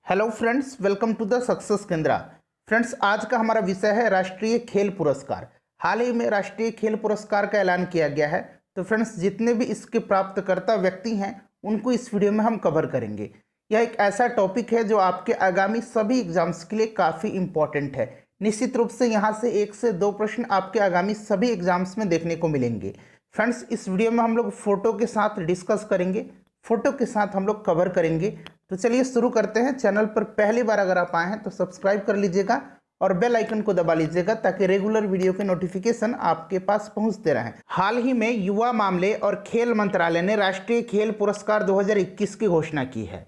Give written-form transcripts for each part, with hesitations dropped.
Hello friends, welcome to the success Kendra. Friends, आज का हमारा विषय है राष्ट्रीय खेल पुरस्कार। हाल ही में राष्ट्रीय खेल पुरस्कार का ऐलान किया गया है। तो फ्रेंड्स, जितने भी इसके प्राप्तकर्ता व्यक्ति हैं उनको इस वीडियो में हम कवर करेंगे। यह एक ऐसा टॉपिक है जो आपके आगामी सभी एग्जाम्स के लिए काफ़ी इंपॉर्टेंट है। निश्चित रूप से यहाँ से 1 से 2 प्रश्न आपके आगामी सभी एग्जाम्स में देखने को मिलेंगे। फ्रेंड्स, इस वीडियो में हम लोग फोटो के साथ डिस्कस करेंगे, फोटो के साथ हम लोग कवर करेंगे। तो चलिए शुरू करते हैं। चैनल पर पहली बार अगर आप आए हैं तो सब्सक्राइब कर लीजिएगा और बेल आइकन को दबा लीजिएगा ताकि रेगुलर वीडियो के नोटिफिकेशन आपके पास पहुंचते रहें। हाल ही में युवा मामले और खेल मंत्रालय ने राष्ट्रीय खेल पुरस्कार 2021 की घोषणा की है।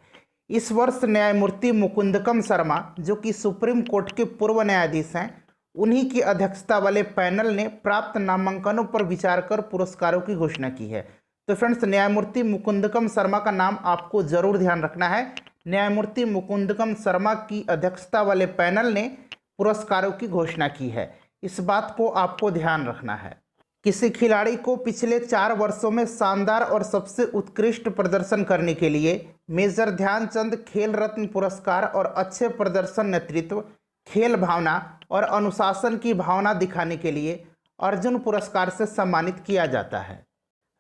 इस वर्ष न्यायमूर्ति मुकुंदकम शर्मा, जो कि सुप्रीम कोर्ट के पूर्व न्यायाधीश हैं, उन्हीं की अध्यक्षता वाले पैनल ने प्राप्त नामांकनों पर विचार कर पुरस्कारों की घोषणा की है। तो फ्रेंड्स, न्यायमूर्ति मुकुंदकम शर्मा का नाम आपको जरूर ध्यान रखना है। न्यायमूर्ति मुकुंदकम शर्मा की अध्यक्षता वाले पैनल ने पुरस्कारों की घोषणा की है, इस बात को आपको ध्यान रखना है। किसी खिलाड़ी को पिछले 4 वर्षों में शानदार और सबसे उत्कृष्ट प्रदर्शन करने के लिए मेजर ध्यानचंद खेल रत्न पुरस्कार और अच्छे प्रदर्शन, नेतृत्व, खेल भावना और अनुशासन की भावना दिखाने के लिए अर्जुन पुरस्कार से सम्मानित किया जाता है।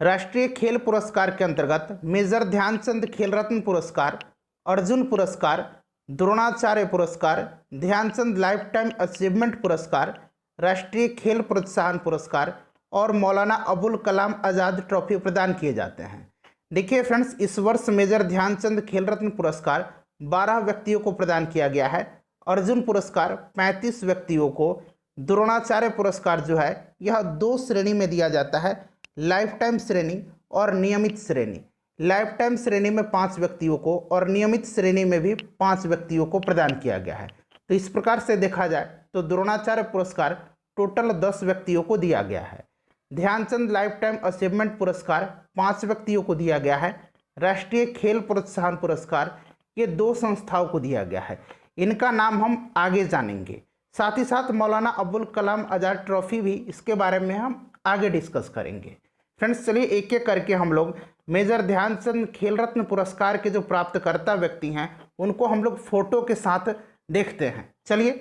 राष्ट्रीय खेल पुरस्कार के अंतर्गत मेजर ध्यानचंद खेल रत्न पुरस्कार, अर्जुन पुरस्कार, द्रोणाचार्य पुरस्कार, ध्यानचंद लाइफ टाइम अचीवमेंट पुरस्कार, राष्ट्रीय खेल प्रोत्साहन पुरस्कार और मौलाना अबुल कलाम आज़ाद ट्रॉफी प्रदान किए जाते हैं। देखिए फ्रेंड्स, इस वर्ष मेजर ध्यानचंद खेल रत्न पुरस्कार 12 व्यक्तियों को प्रदान किया गया है, अर्जुन पुरस्कार 35 व्यक्तियों को, द्रोणाचार्य पुरस्कार जो है यह 2 श्रेणी में दिया जाता है, लाइफ टाइम श्रेणी और नियमित श्रेणी। लाइफ टाइम श्रेणी में 5 व्यक्तियों को और नियमित श्रेणी में भी 5 व्यक्तियों को प्रदान किया गया है। तो इस प्रकार से देखा जाए तो द्रोणाचार्य पुरस्कार टोटल 10 व्यक्तियों को दिया गया है। ध्यानचंद लाइफ टाइम अचीवमेंट पुरस्कार 5 व्यक्तियों को दिया गया है। राष्ट्रीय खेल प्रोत्साहन पुरस्कार ये 2 संस्थाओं को दिया गया है, इनका नाम हम आगे जानेंगे। साथ ही साथ मौलाना अबुल कलाम आज़ाद ट्रॉफी भी, इसके बारे में हम आगे डिस्कस करेंगे। फ्रेंड्स, चलिए एक एक करके हम लोग मेजर ध्यानचंद खेल रत्न पुरस्कार के जो प्राप्तकर्ता व्यक्ति हैं उनको हम लोग फोटो के साथ देखते हैं। चलिए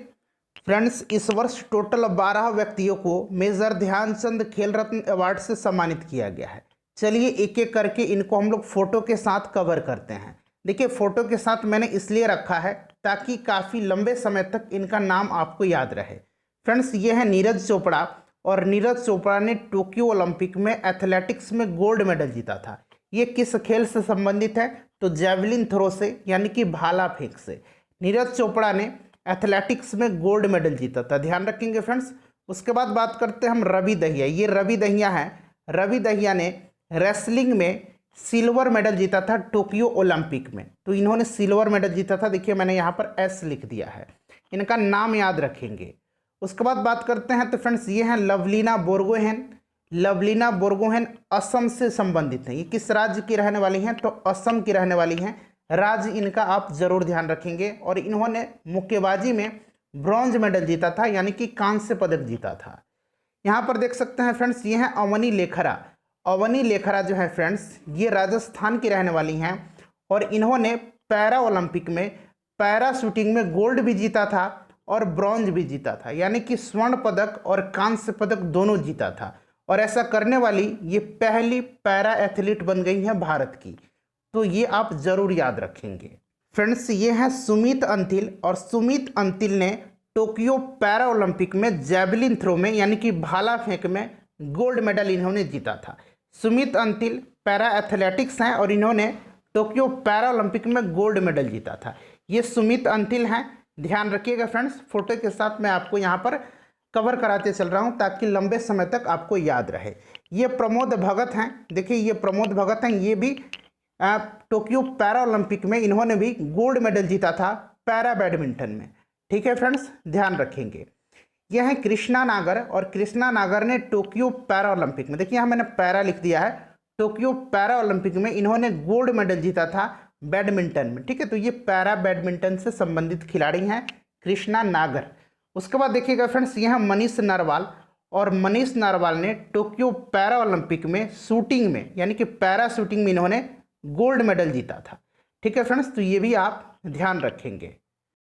फ्रेंड्स, इस वर्ष टोटल 12 व्यक्तियों को मेजर ध्यानचंद खेल रत्न अवार्ड से सम्मानित किया गया है। चलिए एक एक करके इनको हम लोग फोटो के साथ कवर करते हैं। देखिए, फोटो के साथ मैंने इसलिए रखा है ताकि काफ़ी लंबे समय तक इनका नाम आपको याद रहे। फ्रेंड्स, ये है नीरज चोपड़ा, और नीरज चोपड़ा ने टोक्यो ओलंपिक में एथलेटिक्स में गोल्ड मेडल जीता था। ये किस खेल से संबंधित है? तो जेवलिन थ्रो से, यानी कि भाला फेंक से नीरज चोपड़ा ने एथलेटिक्स में गोल्ड मेडल जीता था, ध्यान रखेंगे फ्रेंड्स। उसके बाद बात करते हैं हम रवि दहिया। ये रवि दहिया हैं। रवि दहिया ने रेसलिंग में सिल्वर मेडल जीता था टोक्यो ओलंपिक में। तो इन्होंने सिल्वर मेडल जीता था। देखिए, मैंने यहाँ पर एस लिख दिया है, इनका नाम याद रखेंगे। उसके बाद बात करते हैं तो फ्रेंड्स, ये हैं लवलीना बोरगोहेन। लवलीना बोरगोहेन असम से संबंधित हैं। ये किस राज्य की रहने वाली हैं? तो असम की रहने वाली हैं। राज्य इनका आप जरूर ध्यान रखेंगे। और इन्होंने मुक्केबाजी में ब्रॉन्ज मेडल जीता था, यानी कि कांस्य पदक जीता था। यहाँ पर देख सकते हैं फ्रेंड्स, ये हैं अवनी लेखरा। अवनी लेखरा जो है फ्रेंड्स, ये राजस्थान की रहने वाली हैं और इन्होंने पैरा ओलंपिक में पैरा शूटिंग में गोल्ड भी जीता था और ब्रॉन्ज भी जीता था, यानी कि स्वर्ण पदक और कांस्य पदक दोनों जीता था। और ऐसा करने वाली ये पहली पैरा एथलीट बन गई हैं भारत की। तो ये आप जरूर याद रखेंगे। फ्रेंड्स, ये हैं सुमित अंतिल, और सुमित अंतिल ने टोक्यो पैरा ओलंपिक में जेवलिन थ्रो में, यानी कि भाला फेंक में गोल्ड मेडल इन्होंने जीता था। सुमित अंतिल पैरा एथलेटिक्स हैं और इन्होंने टोक्यो पैरा ओलंपिक में गोल्ड मेडल जीता था। ये सुमित अंतिल हैं, ध्यान रखिएगा फ्रेंड्स। फोटो के साथ मैं आपको यहाँ पर कवर कराते चल रहा हूँ ताकि लंबे समय तक आपको याद रहे। ये प्रमोद भगत हैं। देखिए, ये प्रमोद भगत हैं। ये भी टोक्यो पैरा ओलंपिक में इन्होंने भी गोल्ड मेडल जीता था पैरा बैडमिंटन में। ठीक है फ्रेंड्स, ध्यान रखेंगे। यह है कृष्णा नागर, और कृष्णा नागर ने टोक्यो पैरा ओलंपिक में, देखिए यहाँ मैंने पैरा लिख दिया है, टोक्यो पैरा ओलंपिक में इन्होंने गोल्ड मेडल जीता था बैडमिंटन में। ठीक है, तो ये पैरा बैडमिंटन से संबंधित खिलाड़ी हैं कृष्णा नागर। उसके बाद देखिएगा फ्रेंड्स, यह मनीष नरवाल, और मनीष नरवाल ने टोक्यो पैरा ओलंपिक में शूटिंग में, यानी कि पैरा शूटिंग में इन्होंने गोल्ड मेडल जीता था। ठीक है फ्रेंड्स, तो ये भी आप ध्यान रखेंगे।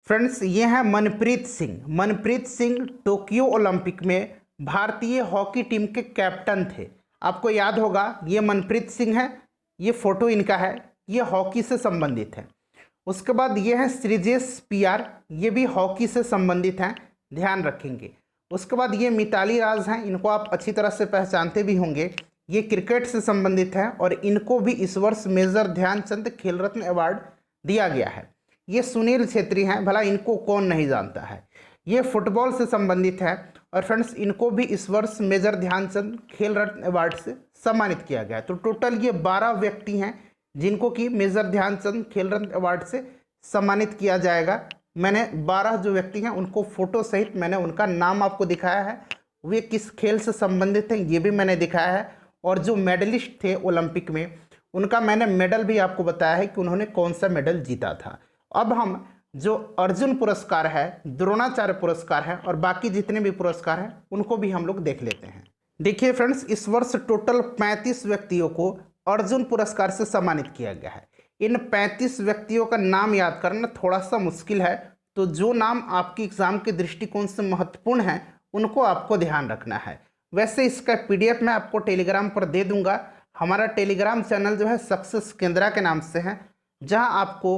फ्रेंड्स ये हैं मनप्रीत सिंह। मनप्रीत सिंह टोक्यो ओलंपिक में भारतीय हॉकी टीम के कैप्टन थे। आपको याद होगा ये मनप्रीत सिंह है, ये फोटो इनका है, ये हॉकी से संबंधित है। उसके बाद ये है श्रीजेश पियार, ये भी हॉकी से संबंधित हैं, ध्यान रखेंगे। उसके बाद ये मिताली राज हैं, इनको आप अच्छी तरह से पहचानते भी होंगे, ये क्रिकेट से संबंधित हैं और इनको भी इस वर्ष मेजर ध्यानचंद खेल रत्न अवार्ड दिया गया है। ये सुनील छेत्री हैं, भला इनको कौन नहीं जानता है, ये फुटबॉल से संबंधित है और फ्रेंड्स इनको भी इस वर्ष मेजर ध्यानचंद खेल रत्न अवार्ड से सम्मानित किया गया है। तो टोटल ये 12 व्यक्ति हैं जिनको कि मेजर ध्यानचंद खेल रत्न अवार्ड से सम्मानित किया जाएगा। मैंने 12 जो व्यक्ति हैं उनको फोटो सहित मैंने उनका नाम आपको दिखाया है, वे किस खेल से संबंधित हैं ये भी मैंने दिखाया है, और जो मेडलिस्ट थे ओलंपिक में उनका मैंने मेडल भी आपको बताया है कि उन्होंने कौन सा मेडल जीता था। अब हम जो अर्जुन पुरस्कार है, द्रोणाचार्य पुरस्कार है और बाकी जितने भी पुरस्कार हैं उनको भी हम लोग देख लेते हैं। देखिए फ्रेंड्स, इस वर्ष टोटल 35 व्यक्तियों को अर्जुन पुरस्कार से सम्मानित किया गया है। इन 35 व्यक्तियों का नाम याद करना थोड़ा सा मुश्किल है, तो जो नाम आपकी एग्जाम के दृष्टिकोण से महत्वपूर्ण है उनको आपको ध्यान रखना है। वैसे इसका PDF मैं आपको टेलीग्राम पर दे दूंगा। हमारा टेलीग्राम चैनल जो है सक्सेस केंद्रा के नाम से है, जहां आपको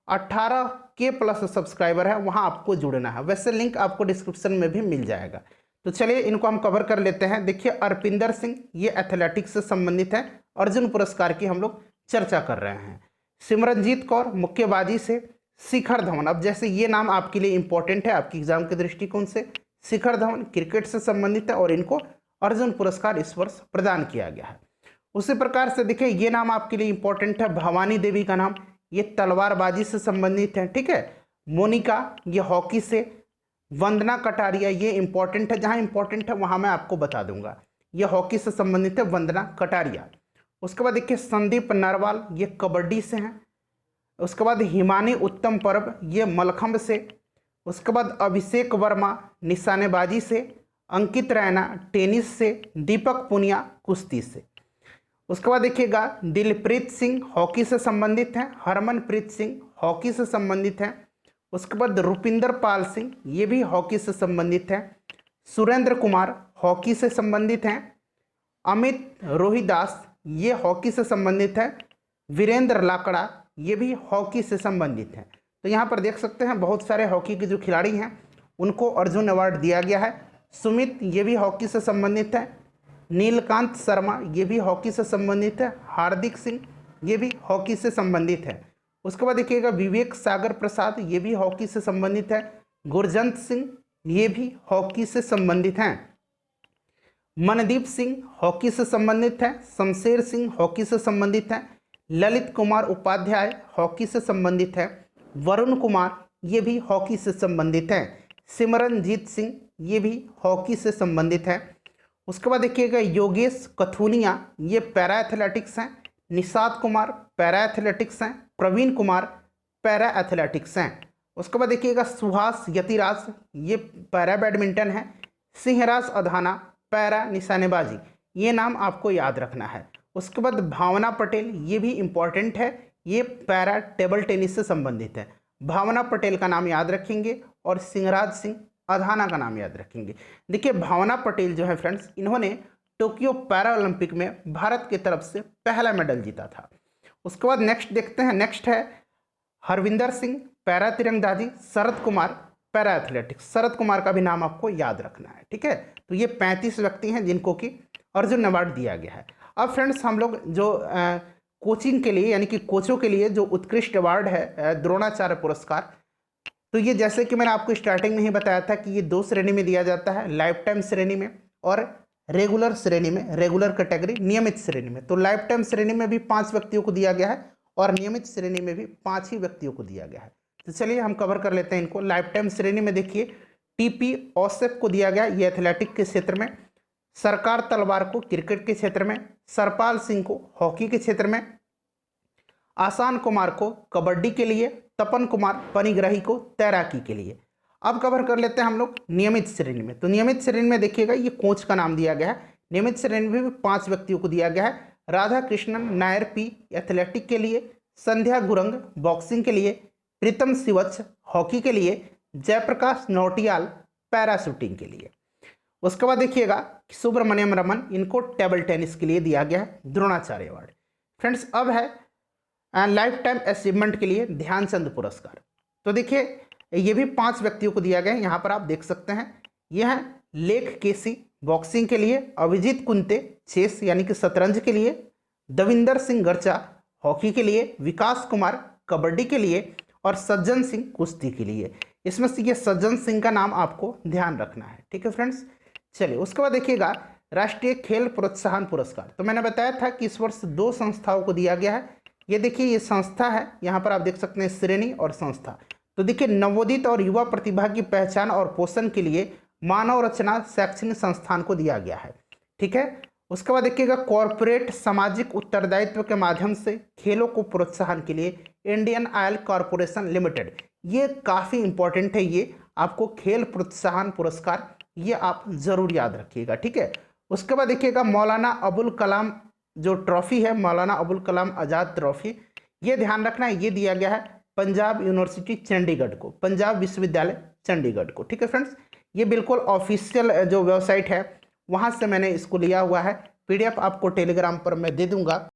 18K+ सब्सक्राइबर है, वहां आपको जुड़ना है। वैसे लिंक आपको डिस्क्रिप्शन में भी मिल जाएगा। तो चलिए इनको हम कवर कर लेते हैं। देखिए अर्पिंदर सिंह, ये एथलेटिक्स से संबंधित है, अर्जुन पुरस्कार की हम लोग चर्चा कर रहे हैं। सिमरनजीत कौर मुक्केबाजी से। शिखर धवन, अब जैसे ये नाम आपके लिए इंपॉर्टेंट है आपकी एग्जाम के दृष्टिकोण से, शिखर धवन क्रिकेट से संबंधित है और इनको अर्जुन पुरस्कार इस वर्ष प्रदान किया गया है। उसी प्रकार से देखिए ये नाम आपके लिए इंपॉर्टेंट है, भवानी देवी का नाम, ये तलवारबाजी से संबंधित है, ठीक है। मोनिका, ये हॉकी से। वंदना कटारिया, ये इंपॉर्टेंट है, जहां इंपॉर्टेंट है वहां मैं आपको बता दूंगा, ये हॉकी से संबंधित है, वंदना कटारिया। उसके बाद देखिए संदीप नरवाल, ये कबड्डी से हैं। उसके बाद हिमानी उत्तम पर्व, ये मलखंभ से। उसके बाद अभिषेक वर्मा निशानेबाजी से। अंकित रैना टेनिस से। दीपक पुनिया कुश्ती से। उसके बाद देखिएगा दिलप्रीत सिंह हॉकी से संबंधित हैं। हरमनप्रीत सिंह हॉकी से संबंधित हैं। उसके बाद रुपिंदर पाल सिंह, ये भी हॉकी से संबंधित हैं। सुरेंद्र कुमार हॉकी से संबंधित हैं। अमित रोहिदास, ये हॉकी से संबंधित हैं। वीरेंद्र लाकड़ा, ये भी हॉकी से संबंधित हैं। तो यहाँ पर देख सकते हैं बहुत सारे हॉकी के जो खिलाड़ी हैं उनको अर्जुन अवार्ड दिया गया है। सुमित, ये भी हॉकी से संबंधित है। नीलकांत शर्मा, ये भी हॉकी से संबंधित है। हार्दिक सिंह, ये भी हॉकी से संबंधित है। उसके बाद देखिएगा विवेक सागर प्रसाद, ये भी हॉकी से संबंधित है। गुरजंत सिंह, ये भी हॉकी से संबंधित हैं। मनदीप सिंह हॉकी से संबंधित है। शमशेर सिंह हॉकी से संबंधित है। ललित कुमार उपाध्याय हॉकी से संबंधित है। वरुण कुमार, ये भी हॉकी से संबंधित हैं। सिमरनजीत सिंह, ये भी हॉकी से संबंधित है। उसके बाद देखिएगा योगेश कथुनिया, ये पैरा एथलेटिक्स हैं। निषाद कुमार पैरा एथलेटिक्स हैं। प्रवीण कुमार पैरा एथलेटिक्स हैं। उसके बाद देखिएगा सुहास यतिराज, ये पैरा बैडमिंटन है। सिंहराज अधाना पैरा निशानेबाजी, ये नाम आपको याद रखना है। उसके बाद भावना पटेल, ये भी इम्पॉर्टेंट है, ये पैरा टेबल टेनिस से संबंधित है। भावना पटेल का नाम याद रखेंगे और सिंहराज सिंह अधाना का नाम याद रखेंगे। देखिए भावना पटेल जो है फ्रेंड्स, इन्होंने टोक्यो पैरा ओलंपिक में भारत की तरफ से पहला मेडल जीता था। उसके बाद नेक्स्ट देखते हैं, नेक्स्ट है Harvinder Singh para तिरंदाजी। Sharad Kumar para athletics, Sharad Kumar का भी नाम आपको याद रखना है, ठीक है। तो ये 35 व्यक्ति हैं जिनको कि अर्जुन अवार्ड दिया गया है। अब फ्रेंड्स हम लोग जो कोचिंग के लिए यानी कि कोचों के लिए जो उत्कृष्ट अवार्ड है द्रोणाचार्य पुरस्कार, तो ये जैसे कि मैंने आपको स्टार्टिंग में ही बताया था कि ये 2 श्रेणी में दिया जाता है, लाइफ टाइम श्रेणी में और रेगुलर श्रेणी में, रेगुलर कैटेगरी नियमित श्रेणी में। तो लाइफ टाइम श्रेणी में भी 5 व्यक्तियों को दिया गया है और नियमित श्रेणी में भी 5 ही व्यक्तियों को दिया गया है। तो चलिए हम कवर कर लेते हैं इनको। लाइफ टाइम श्रेणी में देखिए टीपी औसेफ को दिया गया, ये एथलेटिक के क्षेत्र में। सरकार तलवार को क्रिकेट के क्षेत्र में। सरपाल सिंह को हॉकी के क्षेत्र में। आसान कुमार को कबड्डी के लिए। तपन कुमार पनिग्राही को तैराकी के लिए। अब कवर कर लेते हैं हम लोग नियमित श्रेणी में। तो नियमित श्रेणी में देखिएगा ये कोच का नाम दिया गया है। नियमित श्रेणी में भी 5 व्यक्तियों को दिया गया है। राधा कृष्णन नायर पी एथलेटिक के लिए। संध्या गुरंग बॉक्सिंग के लिए, प्रीतम सिवच हॉकी के लिए, जयप्रकाश नौटियाल पैराशूटिंग के लिए। उसके बाद देखिएगा सुब्रमण्यम रमन, इनको टेबल टेनिस के लिए दिया गया है द्रोणाचार्य अवार्ड। फ्रेंड्स अब है लाइफ टाइम अचीवमेंट के लिए ध्यानचंद पुरस्कार। तो देखिए ये भी 5 व्यक्तियों को दिया गया है, यहाँ पर आप देख सकते हैं। यह है लेख केसी बॉक्सिंग के लिए, अभिजीत कुंते चेस यानी कि शतरंज के लिए, दविंदर सिंह गर्चा हॉकी के लिए, विकास कुमार कबड्डी के लिए और सज्जन सिंह कुश्ती के लिए। इसमें से ये सज्जन सिंह का नाम आपको ध्यान रखना है, ठीक है फ्रेंड्स। चलिए उसके बाद देखिएगा राष्ट्रीय खेल प्रोत्साहन पुरस्कार। तो मैंने बताया था कि इस वर्ष 2 संस्थाओं को दिया गया है। ये देखिए ये संस्था है, यहाँ पर आप देख सकते हैं श्रेणी और संस्था। तो देखिए नवोदित और युवा प्रतिभा की पहचान और पोषण के लिए मानव रचना शैक्षणिक संस्थान को दिया गया है, ठीक है। उसके बाद देखिएगा कॉरपोरेट सामाजिक उत्तरदायित्व के माध्यम से खेलों को प्रोत्साहन के लिए इंडियन ऑयल कॉरपोरेशन लिमिटेड, ये काफ़ी इंपॉर्टेंट है, ये आपको खेल प्रोत्साहन पुरस्कार ये आप जरूर याद रखिएगा, ठीक है। उसके बाद देखिएगा मौलाना अबुल कलाम जो ट्रॉफी है, मौलाना अबुल कलाम आज़ाद ट्रॉफी, ये ध्यान रखना है, ये दिया गया है पंजाब यूनिवर्सिटी चंडीगढ़ को, पंजाब विश्वविद्यालय चंडीगढ़ को, ठीक है फ्रेंड्स। ये बिल्कुल ऑफिशियल जो वेबसाइट है वहाँ से मैंने इसको लिया हुआ है, PDF आपको टेलीग्राम पर मैं दे दूंगा।